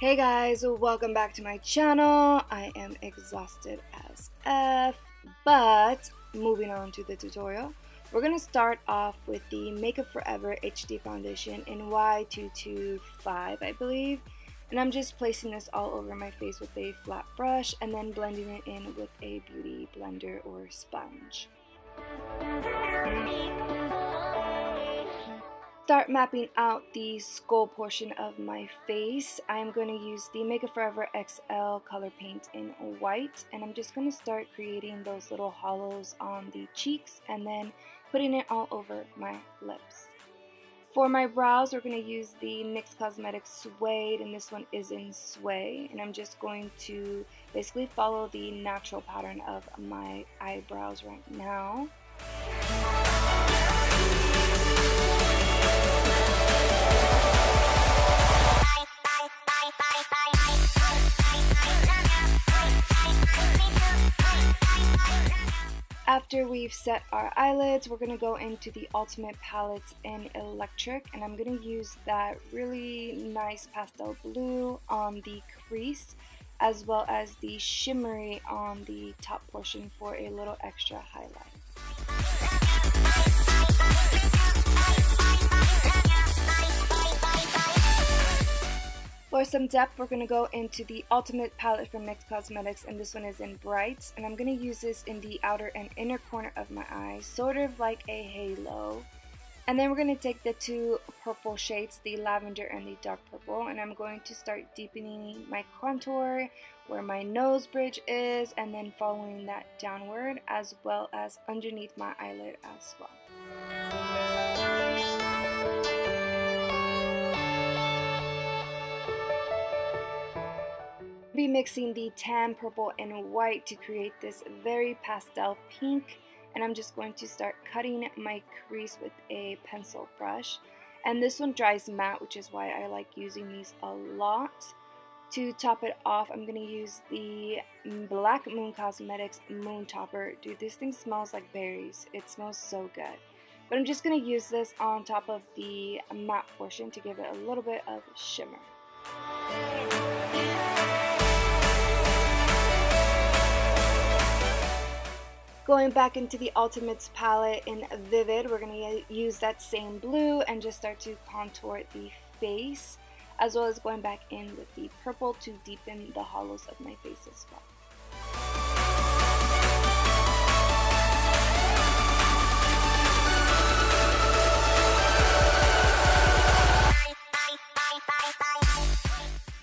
Hey guys, welcome back to my channel. I am exhausted as F, but moving on to the tutorial. We're going to start off with the Makeup Forever HD Foundation in Y225, I believe. And I'm just placing this all over my face with a flat brush and then blending it in with a beauty blender or sponge. Start mapping out the skull portion of my face. I'm going to use the Makeup Forever XL color paint in white, and I'm just going to start creating those little hollows on the cheeks and then putting it all over my lips. For my brows, we're going to use the NYX Cosmetics Suede, and this one is in suede, and I'm just going to basically follow the natural pattern of my eyebrows right now. After we've set our eyelids, we're going to go into the Ultimate Palettes in Electric, and I'm going to use that really nice pastel blue on the crease as well as the shimmery on the top portion for a little extra highlight. For some depth, we're going to go into the Ultimate palette from NYX Cosmetics, and this one is in Brights, and I'm going to use this in the outer and inner corner of my eye, sort of like a halo. And then we're going to take the two purple shades, the lavender and the dark purple, and I'm going to start deepening my contour where my nose bridge is, and then following that downward as well as underneath my eyelid as well. Be mixing the tan, purple, and white to create this very pastel pink, and I'm just going to start cutting my crease with a pencil brush, and this one dries matte, which is why I like using these a lot. To top it off, I'm going to use the Black Moon Cosmetics Moon Topper. Dude, this thing smells like berries. It smells so good. But I'm just going to use this on top of the matte portion to give it a little bit of shimmer. Going back into the Ultimates palette in Vivid, we're going to use that same blue and just start to contour the face, as well as going back in with the purple to deepen the hollows of my face as well.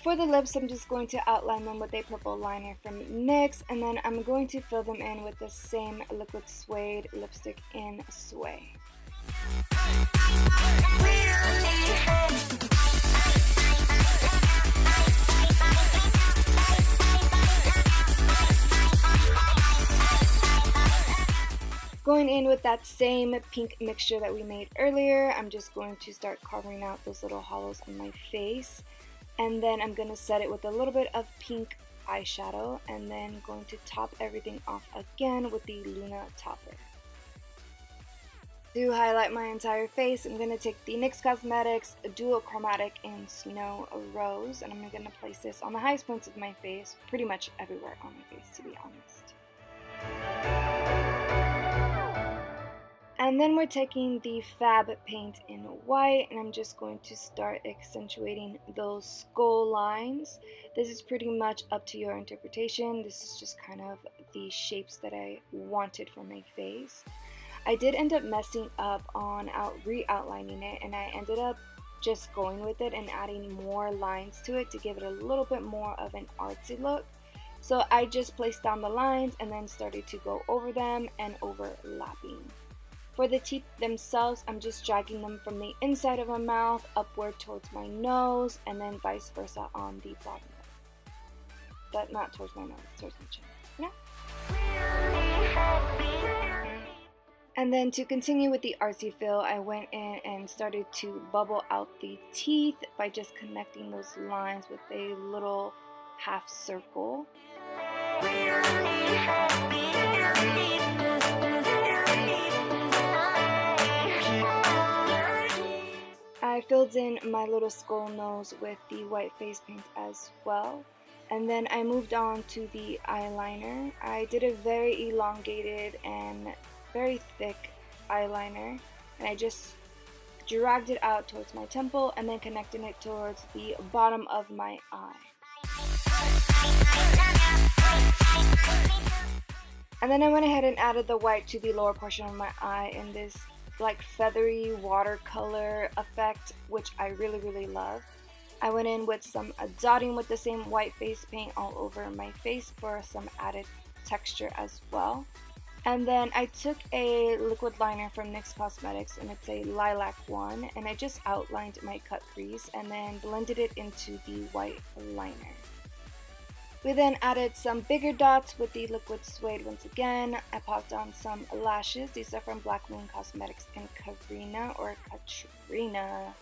For the lips, I'm just going to outline them with a purple liner from NYX, and then I'm going to fill them in with the same liquid suede lipstick in suede. Going in with that same pink mixture that we made earlier, I'm just going to start carving out those little hollows on my face. And then I'm going to set it with a little bit of pink eyeshadow, and then going to top everything off again with the Luna topper. To highlight my entire face, I'm going to take the NYX Cosmetics Dual Chromatic in Snow Rose, and I'm going to place this on the highest points of my face, pretty much everywhere on my face, to be honest. And then we're taking the Fab paint in white, and I'm just going to start accentuating those skull lines. This is pretty much up to your interpretation. This is just kind of the shapes that I wanted for my face. I did end up messing up on re-outlining it, and I ended up just going with it and adding more lines to it to give it a little bit more of an artsy look. So I just placed down the lines and then started to go over them and overlapping. For the teeth themselves, I'm just dragging them from the inside of my mouth upward towards my nose, and then vice versa on the bottom. That not towards my nose, towards my chin. Yeah. And then to continue with the artsy feel, I went in and started to bubble out the teeth by just connecting those lines with a little half circle. I filled in my little skull nose with the white face paint as well. And then I moved on to the eyeliner. I did a very elongated and very thick eyeliner, and I just dragged it out towards my temple and then connected it towards the bottom of my eye. And then I went ahead and added the white to the lower portion of my eye in this like feathery watercolor effect, which I really love. I went in with some dotting with the same white face paint all over my face for some added texture as well. And then I took a liquid liner from NYX Cosmetics, and it's a lilac one, and I just outlined my cut crease and then blended it into the white liner. We then added some bigger dots with the liquid suede once again. I popped on some lashes. These are from Black Moon Cosmetics and Carina, or Katrina,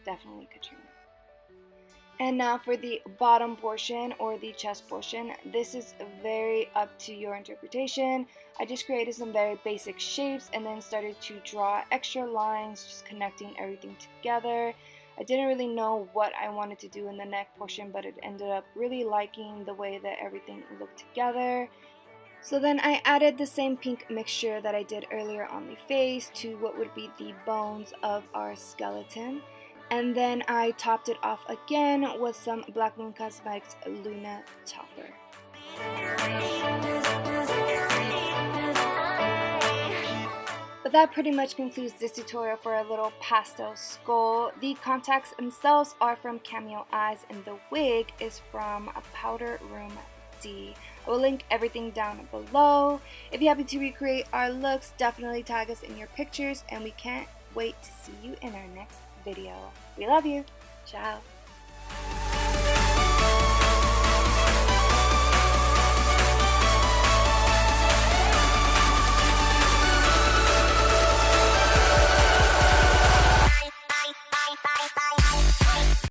definitely Katrina. And now for the bottom portion, or the chest portion, this is very up to your interpretation. I just created some very basic shapes and then started to draw extra lines, just connecting everything together. I didn't really know what I wanted to do in the neck portion, but it ended up really liking the way that everything looked together. So then I added the same pink mixture that I did earlier on the face to what would be the bones of our skeleton. And then I topped it off again with some Black Moon Cosmetics Luna Topper. But that pretty much concludes this tutorial for a little pastel skull. The contacts themselves are from Cameo Eyes, and the wig is from a Powder Room D. I will link everything down below. If you're happy to recreate our looks, definitely tag us in your pictures, and we can't wait to see you in our next video. We love you. Ciao.